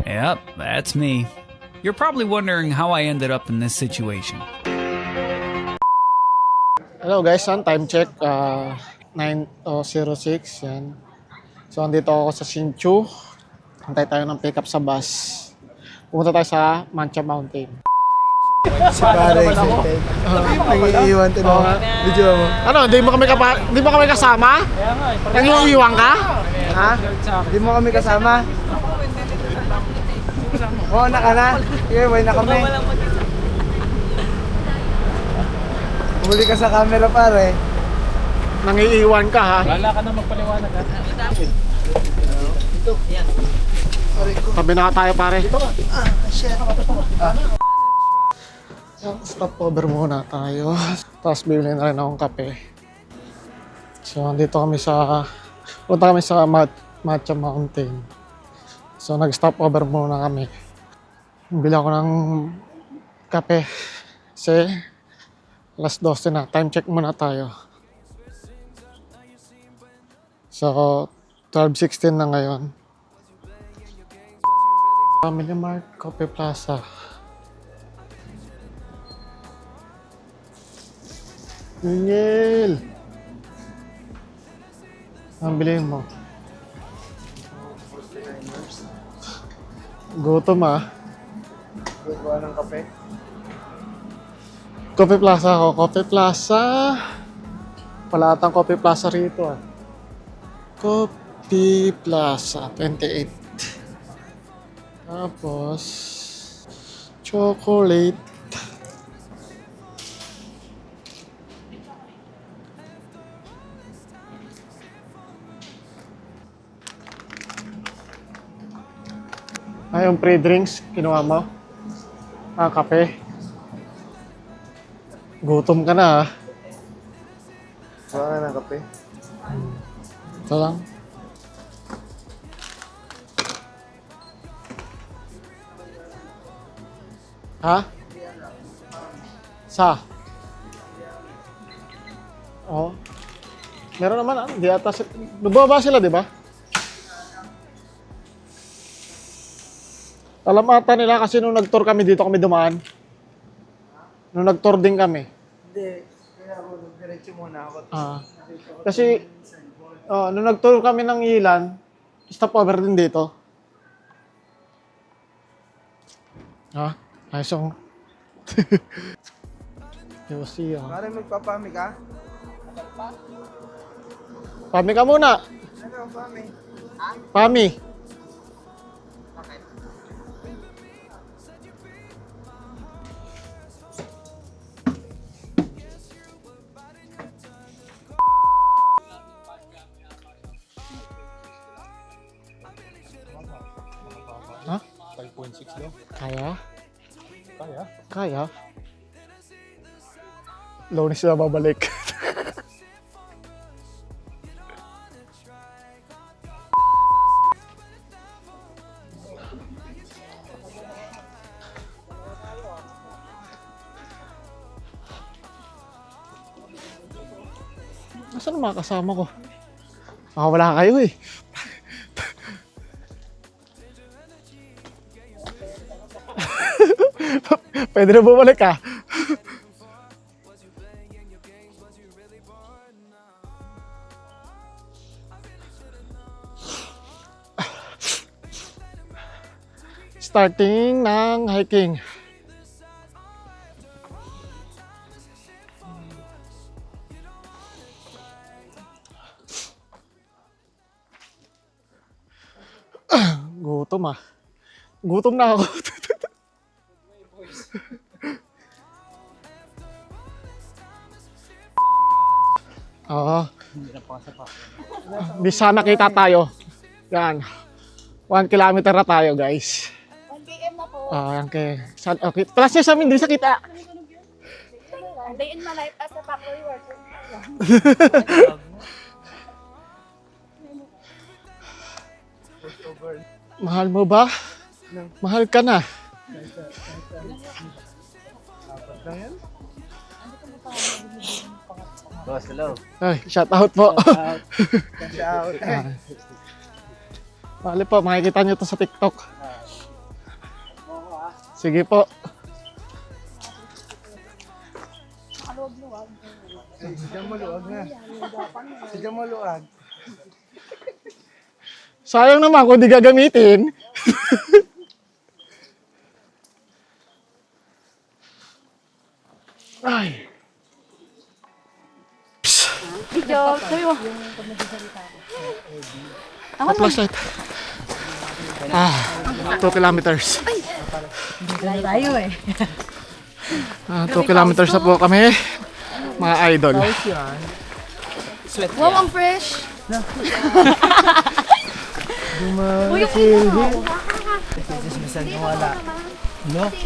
Yep, that's me. You're probably wondering how I ended up in this situation. Hello guys, time check 9:06 yan. So andito ako sa Hsinchu. Antay tayo ng pick up sa bus. Pumunta tayo sa Mancha Mountain. Pare, excited. Nag-iiwan din ako. Video mo. Ano, di mo kami kasama? Nag-iiwan ka? Ha? Hindi mo kami kasama? Oo, na ka na. Sige, buhay na kami. Huli ka sa camera, pare. Nang-iiwan ka ha? Wala ka na magpaliwanag ha. Tabi na tayo pare. Stop over muna tayo. Tapos bibili na rin akong kape. So andito kami punta kami sa Mancha Mountain. So nag-stop over muna kami. Bili ako ng kape. Kasi alas 12 na. Time check muna tayo. So 12:16 na ngayon. Family Mart, Coffee Plaza. Daniel! Ang bilhin mo? Gutom ah. Gawa ng kape. Coffee Plaza ako. Coffee Plaza. Palatang Coffee Plaza rito ah. Coffee Plaza 28. Tapos chocolate. Ay, yung pre-drinks, kinuha mo? Kape. Gutom ka na ah. Gawa ka ng kape. Ito lang. Ha? Sa? Oo. Meron naman ah. Di ata sila. Nababa sila, di ba? Alam ata nila kasi nung nag-tour kami dito kami dumaan. Nung nag-tour din kami. Hindi. Kaya ako, diretso muna ako. Kasi nung nag-tour kami ng Ilan, stopover din dito. Ayos yung... Yosi ah. Pare, magpapami ka? Pami ka muna. Ano, pami? Pami. Ha? 5.6 daw. Kaya? Kaya? Kaya? Lunes na babalik. Nasaan ang mga kasama ko? Wala kayo eh. Pwede na bumalik ka. Starting ng hiking. Gutom ah. Gutom na ako. Oo. Di sana kita tayo. Yan. 1 kilometer na tayo, guys. 1 km na po. Okay. Okay. Plus niya sa amin, di sa kita. Day in my life as a factory worker. Mahal mo ba? Mahal ka na. Boss, hello. Ay, shout out po. Shout out. Bali po, makikita nyo to sa TikTok. Sige po. Sadya mo luwag na. Sadya mo luwag. Sayang naman kung di gagamitin. Ay. Video, sabi mo. Flashlight. 2 kilometers. Tayo eh. 2 kilometers na po kami. Mga idol. Wow, ang fresh. Kasi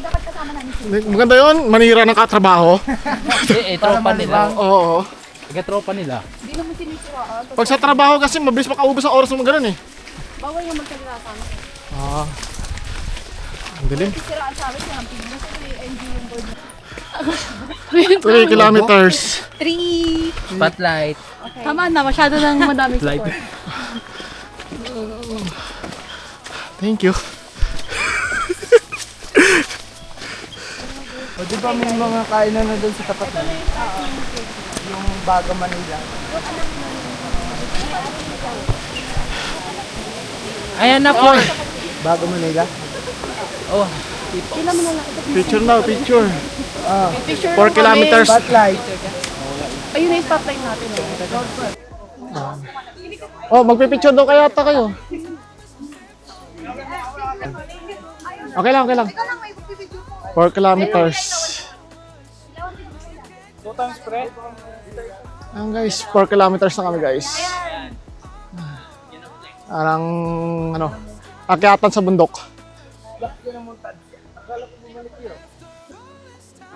dapat kasama namin sila. Maganda yun, manira ng katrabaho. Tropa nila. Oo. Tropa nila. Hindi naman sinisiraan. Pag sa trabaho kasi, mabilis makaubos ang oras ng ganun eh. Bawal yung magsalita sa amin. Ang dilim. Sisiraan sa amin, yung pingin. Kasi NG yung board. 3 kilometers. 3. Spotlight. Okay. Tama na, masyado nang madaming support. Thank you. O di ba may mga kainan na doon sa tapat na? Yung Baga Manila. Ayan na po. Baga Manila? Oh, Picture na, picture. Picture 4 kilometers. Spotlight. Ayun na yung spotlight natin. Oh, magpipicture daw kaya ata kayo. Okay lang, okay lang. 4 kilometers. Ayan guys, 4 kilometers na kami guys. Parang, akyatan sa bundok.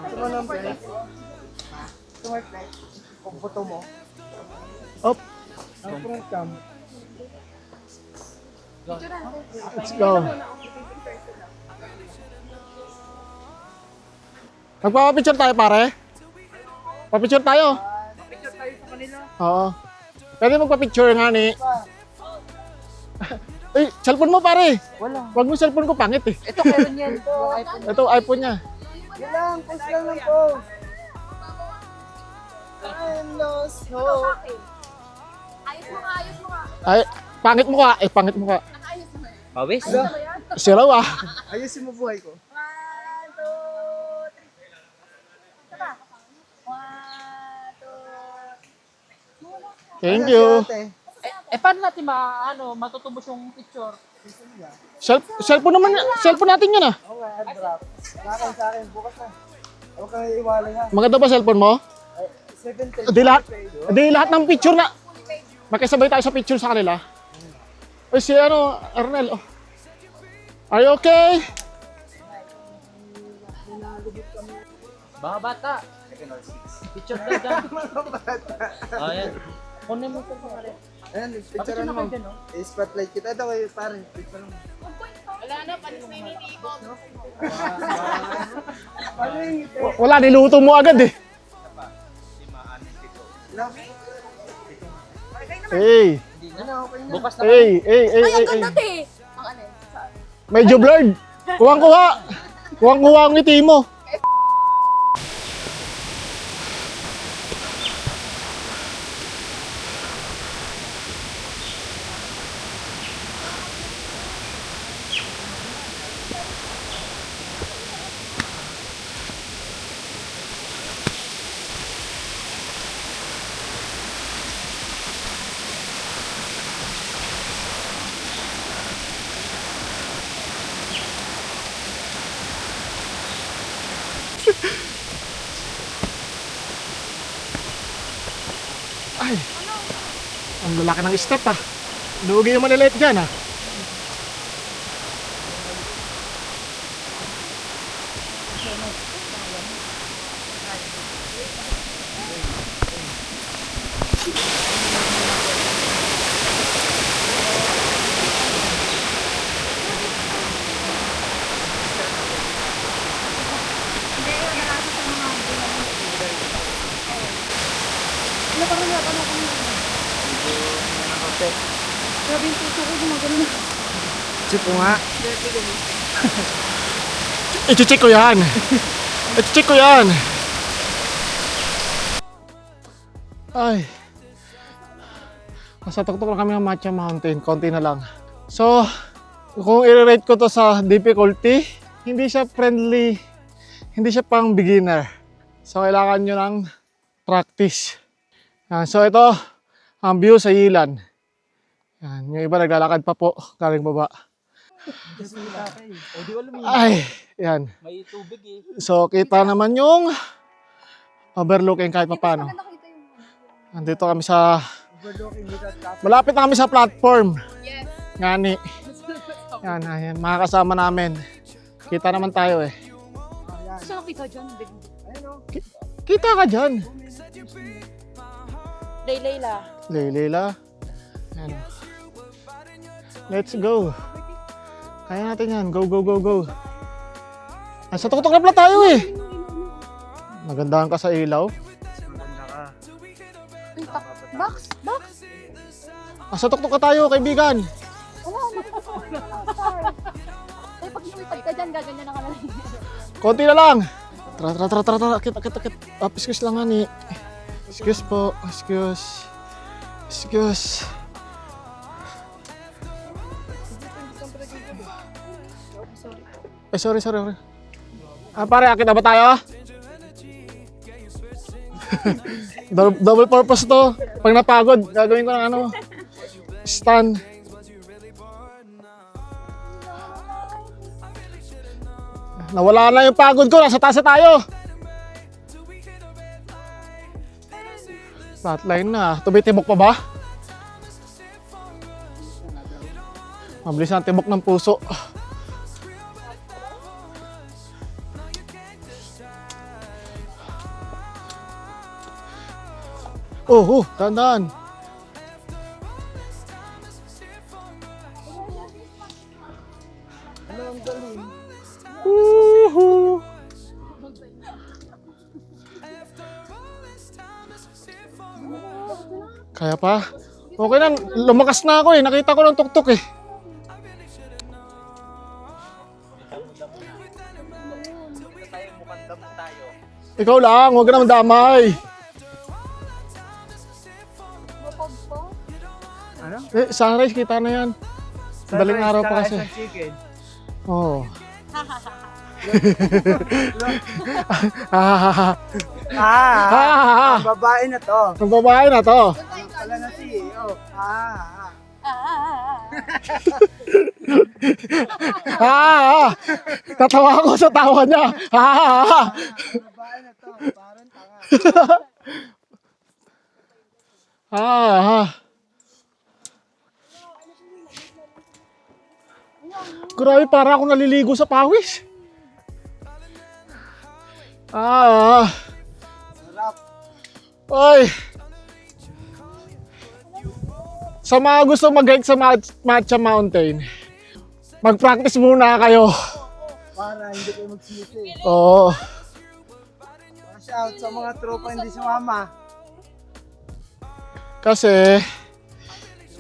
Ito lang pre. Smart light. Kung photo mo. Up, Ang front cam. let's go. Magpapapicture tayo pare? Papicture tayo? Picture tayo sa kanila. Oo. Pwede magpa-picture nga ni. Ay, cellphone mo pare. Wala. Wag mo cellphone ko, pangit eh. Ito meron yan. Ito, iPhone niya. Yan lang. Post lang ng post. I'm lost hope. Ayos mo ka, ayos mo ka. Ay, pangit mo ka. Pangit mo ka. Ayos mo ka. Pawis. Si Raw ah. Ayusin mo buhay ko. 1, 2, 3. Ito ba? 1, 2. Thank you. Ate. Paano natin matutubos yung picture? Cellphone naman, cellphone natin yan ah. Okay, airdrop. Sa akin. Bukas na. Huwag kang iiwalay ha. Maganda ba cellphone mo? 7 Di lahat ng picture na. Makisabay tayo sa picture sa kanila. Ay, si Arnel. Oh. Are you okay? Mga bata. Picture daw dyan. Ayan. Kunin mo ito pare. Ayan, picture mo. Spotlight kita. Ito kayo pare. Picture mo. Wala na, panis na iniikot. Ano yung ngiti? Wala, niluto mo agad eh. Hey, Ano, okay na. Bukas na. hey. Ay, ang ganda te! Ang ano eh. Medyo blurred. Kuwang-kuha. Kuwang-kuha ang ngiti mo. Ay, ang lalaki ng step ah. Lugi yung malilit dyan ah. Grabe yung puso ko, gumagano na. Chip ko nga. I-check ko yan. I-check ko yan. Ay. Nasa tuktok lang kami ng Matcha Mountain. Konti na lang. So, kung i-rate ko to sa difficulty, hindi siya friendly. Hindi siya pang beginner. So, kailangan nyo ng practice. Yan. So, ito, ang view sa Yilan. Yan. Yung iba naglalakad pa po, galing baba. Ay, yan. May tubig eh. So, kita naman yung overlooking kahit pa paano. Nandito kami sa... Malapit na kami sa platform. Yes. Ngani. Yan, ayan. Mga kasama namin. Kita naman tayo eh. Gusto nakita dyan? Kita ka dyan. Layla. Leila. Ayan. Let's go. Kaya natin yan. Go, go, go, go. Ay, sa tuktok na pala tayo eh. Nagandahan ka sa ilaw. Box? Box? Sa tuktok ka tayo, kaibigan. Wala, ay, pag lumipad ka dyan, gaganyan na ka lang. Konti na lang. Tara. Kita. Excuse lang nga ni. Excuse po. Excuse. Sorry. Pare, akit na ba tayo? Double purpose to. Pag napagod, gagawin ko ng stand. Nawala na yung pagod ko, nasa taas na tayo. Flatline na. Tubig-tibok pa ba? Mabilis ang tibok ng puso. Dahan-dahan. Woohoo! Kaya pa? Okay lang, lumakas na ako eh. Nakita ko ng tuktok eh. Ikaw lang, huwag ka naman damay. Ano? Sunrise, kita na yan. Daling araw pa kasi. Chicken. Oo. Ang babae na to. Ang babae na to. Pala na CEO. Tatawa ako sa tawa niya. Babae na to. Parang tanga. Grabe, para akong naliligo sa pawis. Sarap. Oy. Sa mga gusto mag-hike sa Matcha Mountain, mag-practice muna kayo. Para hindi kayo magsisi. Oo. Watch out sa mga tropa hindi sumama. Kasi,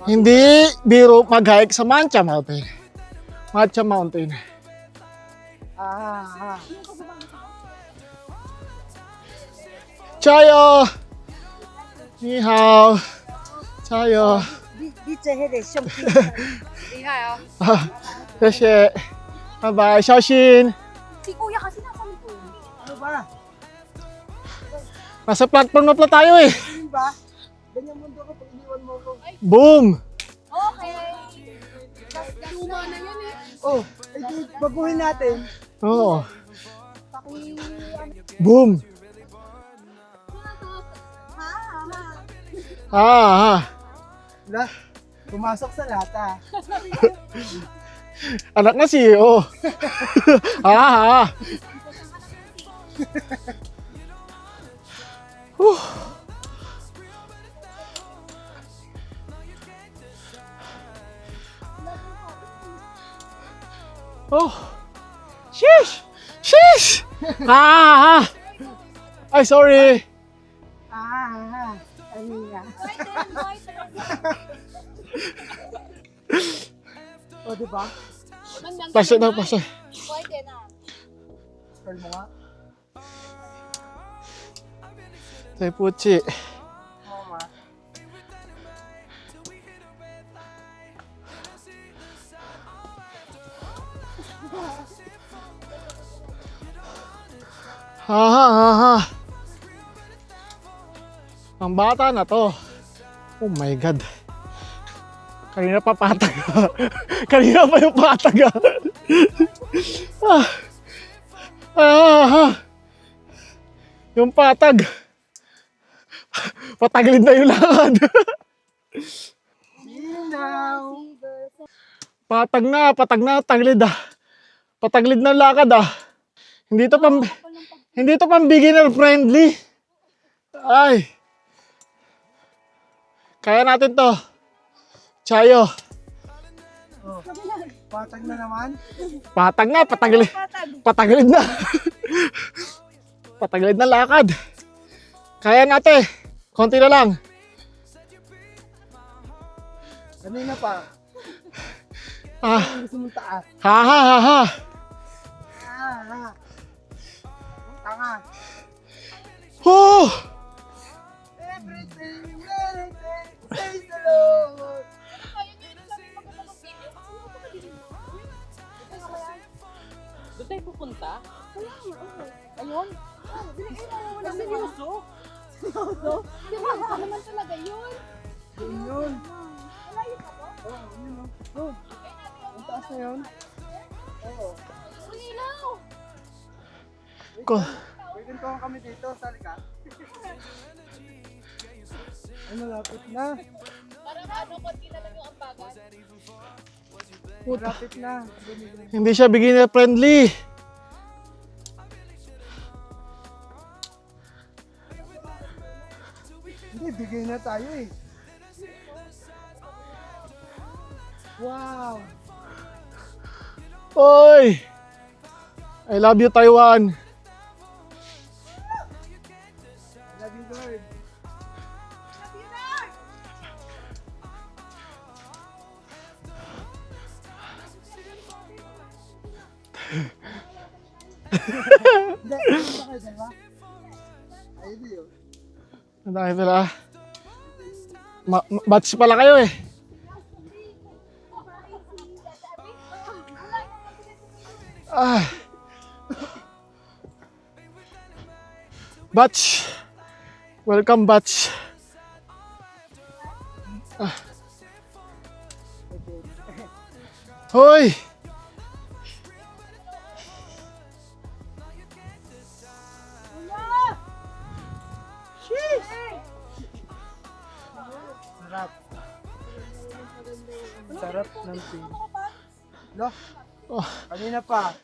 hindi biro mag-hike sa Matcha Mountain. Chayo! Ni hao! Chayo! 厉害哦。谢谢！拜拜，小心！ Si Kuya kasi nasa likod. Ano ba? Nasa platform na pala tayo eh. Ano ba? Ganyan mundo ko pag iniwan mo ko. Boom! Okay. Luma na yan eh. Oh, edi baguhin natin. Oo. Paki... Boom! Wala, pumasok sa lata. Anak na CEO. Oh. Sheesh! Sheesh! Ay, sorry. Amiga. O, diba? Pasok na, pasok. Pwede na. Scroll mo nga. Tay Puchi. Oo nga. Ha. Ang bata na to. Oh my God. Kanina pa patag. Kanina pa yung patag. Yung patag. Pataglid na yung lakad. Sinaw! Patag na, taglid ah. Pataglid na lakad ah. Hindi to pang beginner friendly. Ay. Kaya natin to. Chayo. Oh, patag na naman. Patag na, pataglid na. Pataglid na lakad. Kaya natin. Konti na lang. Kanina pa. Ah, Gusto mong taas. ha. Ah. Tanga. Oh! Everything, praise the Lord. Doon tayo pupunta? Ayun. Wala seryoso. Seryoso? Seryoso naman talaga yun. Yun. Malayo pa po? Oh, yun o. Doon. Ang taas na yun. Oo. Ang ilaw. Pwede ko kami dito. Sali ka. Ay, malapit na. Parang ano, konti na lang yung ambagan. Malapit na. Hindi siya beginner friendly. Hindi, bigay na tayo eh. Wow! Oy! I love you, Taiwan. Love you, Lord. Hindi, ano ba kayo dalawa? Ayun yun. Dahil pala. Batch pala kayo eh. Ah. Batch. Welcome, batch. Ah. Hoy! Sarap. Sarap ng tea. Lo, Oh, kanina pa.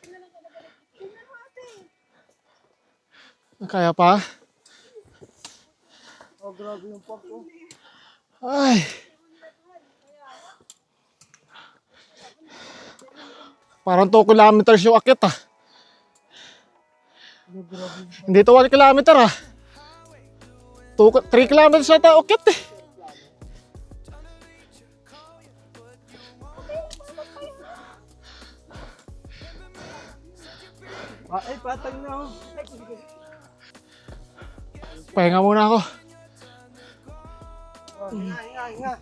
kaya pa? Oh, grabe yung pop ko. Ay. Parang 2 kilometers yung akit ah. Hindi to 1 kilometer ah. 3 kilometers na tayo akit eh. Ay, patag na oh. Pahinga muna ako. Oh, hinga.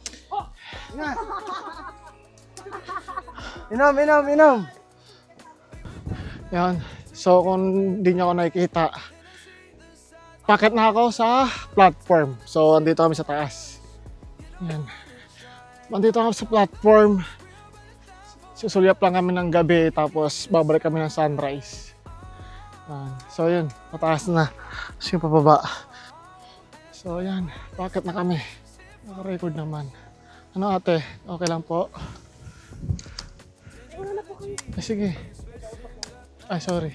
Hinga. Inom. Yan. So kung hindi niyo ako nakikita, packet na ako sa platform. So andito kami sa taas. Yan. Andito kami sa platform. Susulyap lang kami ng gabi tapos babalik kami ng sunrise. Yan. So yun, mataas na. So yung pababa. So yan, packet na kami. Naka-record naman. Ano ate? Okay lang po? Ay, sige. Ay, sorry.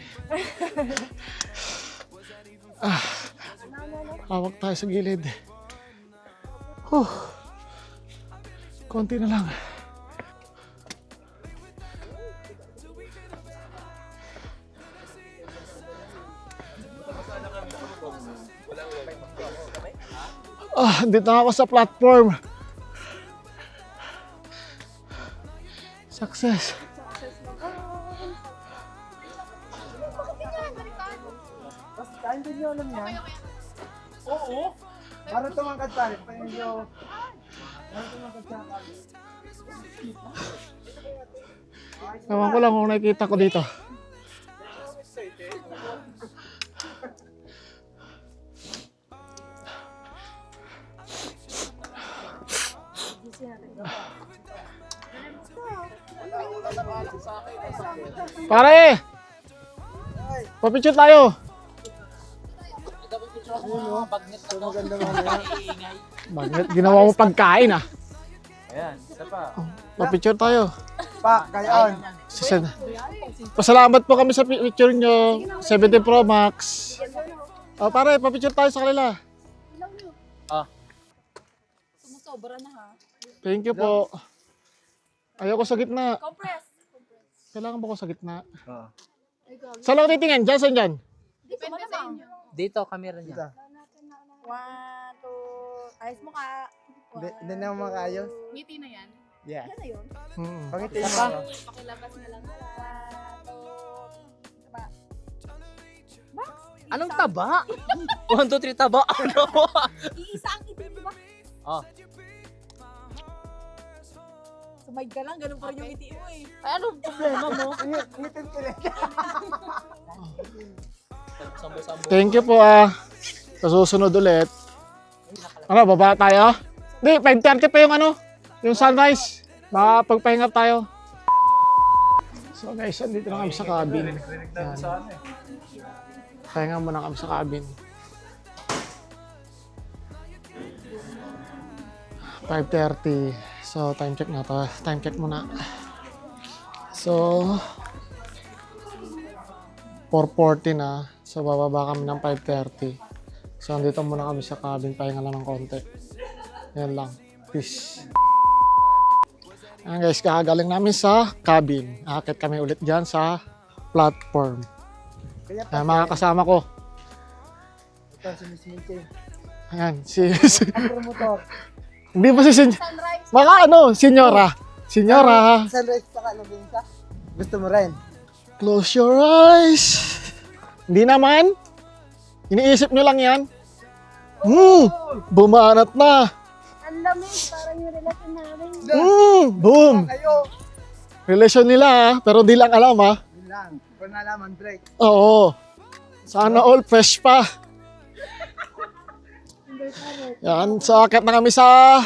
Hawak tayo sa gilid. Konti na lang. Dito na ako sa platform. Success. Kain din nyo alam yan? Oo. Para tumangkad pa rin. Para tumangkad sa akin. Ewan ko lang kung nakikita ko dito. Pare! Papicture tayo! Magnet, ginawa mo pagkain ah. Ayan, isa pa. Papicture tayo. Pa, kayon. Pasalamat po kami sa picture nyo. 17 Pro Max. Oh, pare, papicture tayo sa kanila. Sumusobra na ha. Thank you po. Ayoko sa gitna. Compress. Kailangan ba ko sa gitna? Oo. Saan ako titingin? Diyan, saan dyan? Depende sa inyo. Dito, camera niya. 1, 2, ayos mo ka. Hindi na makayos. Ngiti na yan. Yeah. Yan na yun. Pangitin mo. Pakilabas na lang. 1, 2, Max. Anong taba? 1, 2, 3 taba. Ano? Iisa ang ngiti, di ba? Oh. Sumay ka lang, ganun pa rin yung ngiti mo eh. Ay, anong problema mo? Ngitin ko lang. Sambo-sambo. Thank you po sa susunod ulit. Ano, baba tayo? Hindi, 5:30 pa yung ano, yung sunrise. Makapagpahinga tayo. So guys, andito na kami sa cabin. Yan. Pahinga muna kami sa cabin. 5:30. So time check na to. Time check muna. So 4:40 na. So bababa kami ng 5:30. So andito muna kami sa cabin. Pahinga lang ng konti. Yan lang. Peace. Ayan guys, kakagaling namin sa cabin. Akit kami ulit dyan sa platform. Kaya Ayan, mga kasama ko. ito, sumisinti. Ayan, Ang promotor. hindi ba si Sunrise. Mga ano, senyora. Senyora, Sunrise pa ka, Lubinsa. Gusto mo rin? close your eyes. Hindi naman. Iniisip nyo lang yan. Bumanat na. Ang lamig, parang yung relasyon namin. Boom. Kayo. Relasyon nila pero di lang alam Yun lang. Kung nalaman, break. Oo. Sana all fresh pa. Yan, so akit na kami sa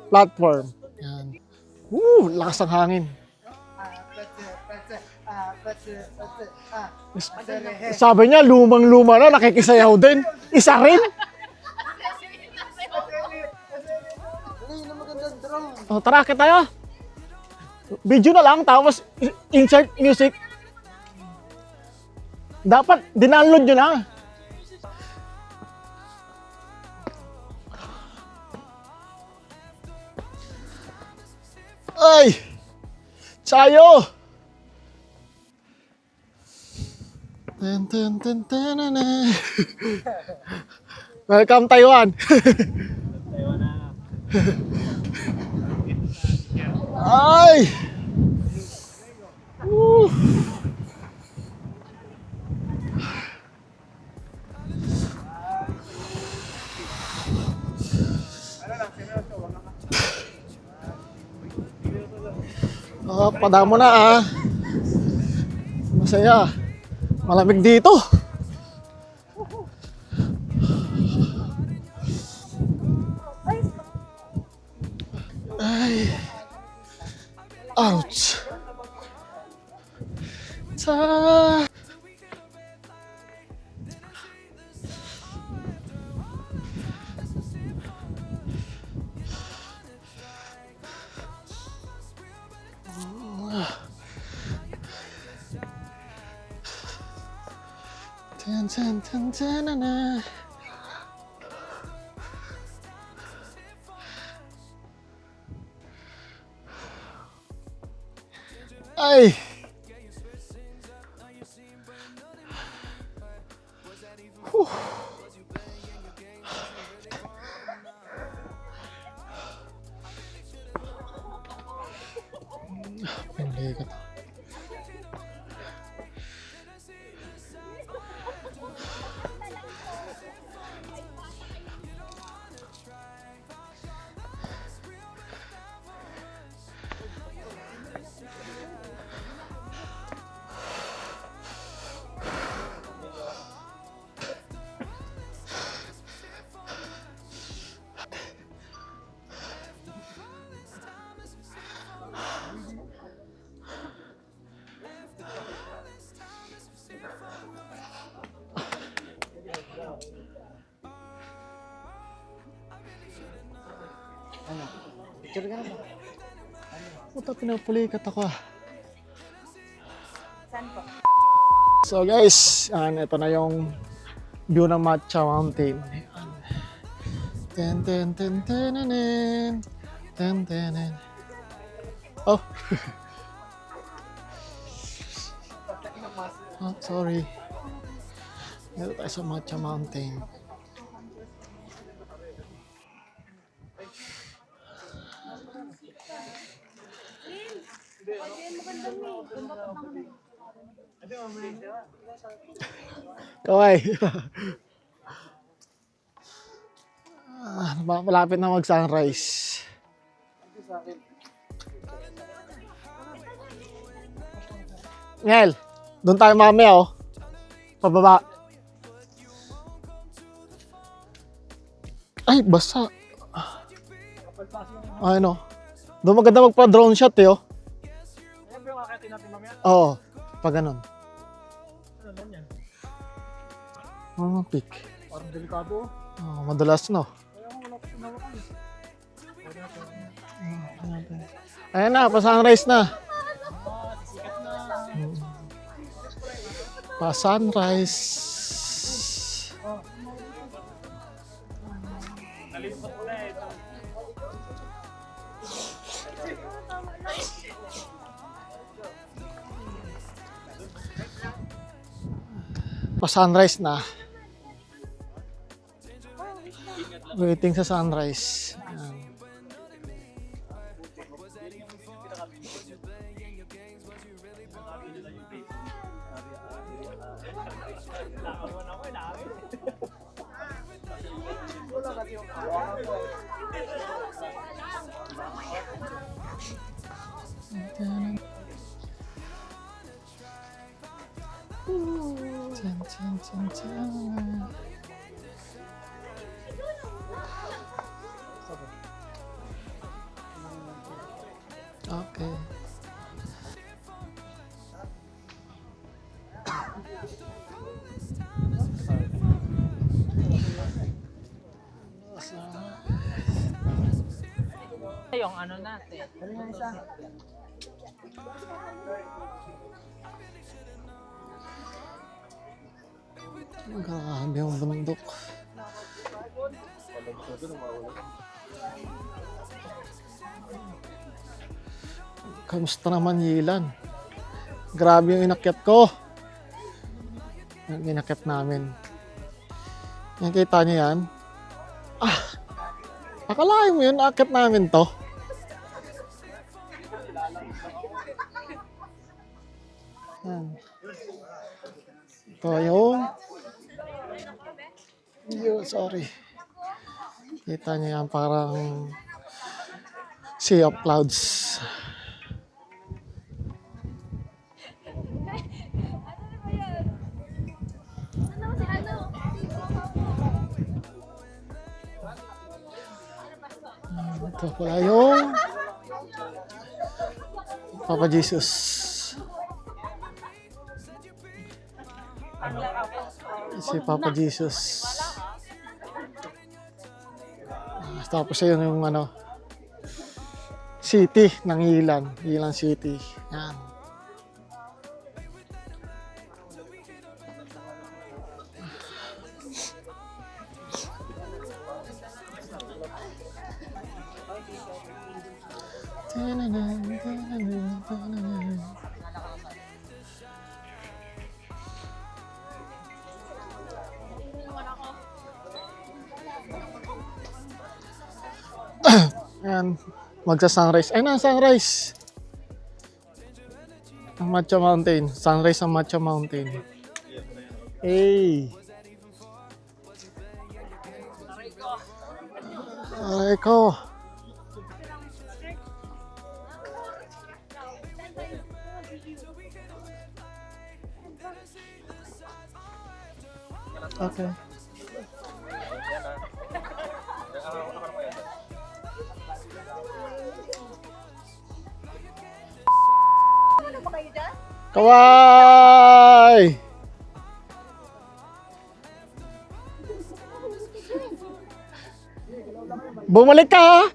platform. Yan. Lakas ng hangin. Sabi niya, lumang-luma na, nakikisayaw din. Isa rin. O, tara, akit tayo. Video na lang, tapos insert music. Dapat, dinaload nyo na. Ay! Sayo! Ten, ten, ten, ten, na, na. Welcome Taiwan. Ay! Woo! Oh, padamo na Masaya. Malamig dito. Ay. Ouch. Ten, ten, ten, ten, na, na. Ay! Whew. Pinalikat. Picture ka na ba? Puta, pinapulikat ako ah. Saan po? So guys, ito na yung view ng Matcha Mountain. Ayan. Ten ten ten ten ten ten ten ten. Oh. Oh, sorry. Dito tayo sa Matcha Mountain. Kaway. Malapit na mag-sunrise. Ngel, doon tayo mamaya oh. Pababa. Ay, basa. Ano? Doon maganda magpa-drone shot eh oh. Ayan ba yung akatin natin mamaya? Oo, pag ganun. Ano lang yan? Peak. Parang delikado. Oh, madalas no. Kaya ako wala ko sinawakan eh. Ayan na, pa-sunrise na. Pa-sunrise. Nalipat ko na eh. Pa-sunrise na. Waiting sa sunrise. Ayan. Chan, chan, chan, chan. Okay. Yung ano natin. Ano yung isa? Grabe yung bundok. Kamusta naman Yilan? Grabe yung inakyat ko. Yung inakyat namin. Yan, kita niyo yan? Ah! Akalain mo yun, akyat namin to. Yan. Ito yung... sorry. Kita niyo yan, parang sea of clouds. Ito pala yung Papa Jesus. Si Papa Jesus. Tapos yun yung ano, city ng Ilan. Ilan City. Yan. Ayan, magsa-sunrise. Ay na, sunrise! Ang Matcha Mountain. Sunrise ang Matcha Mountain. Hey! Aray ko! Okay. Kaway! Bumalik ka!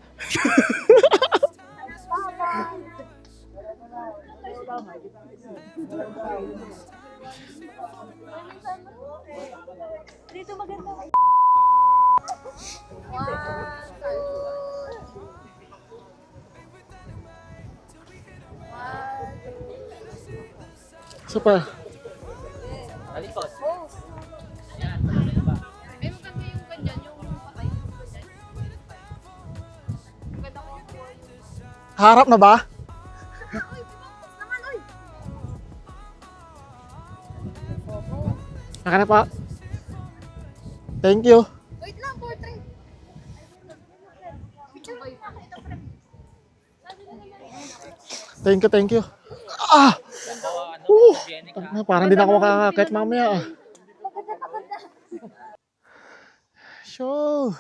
Dito maganda. Isa pa. Talikod. Ay, maganda yung ganyan, yung patay yung ganyan. Maganda ko yung Harap na ba? Uy, naman, uy! Naka na pa. Thank you. Wait lang, portrait. Picture kayo. Thank you, thank you. Ah! Parang hindi na ako makakakit mamaya. Show!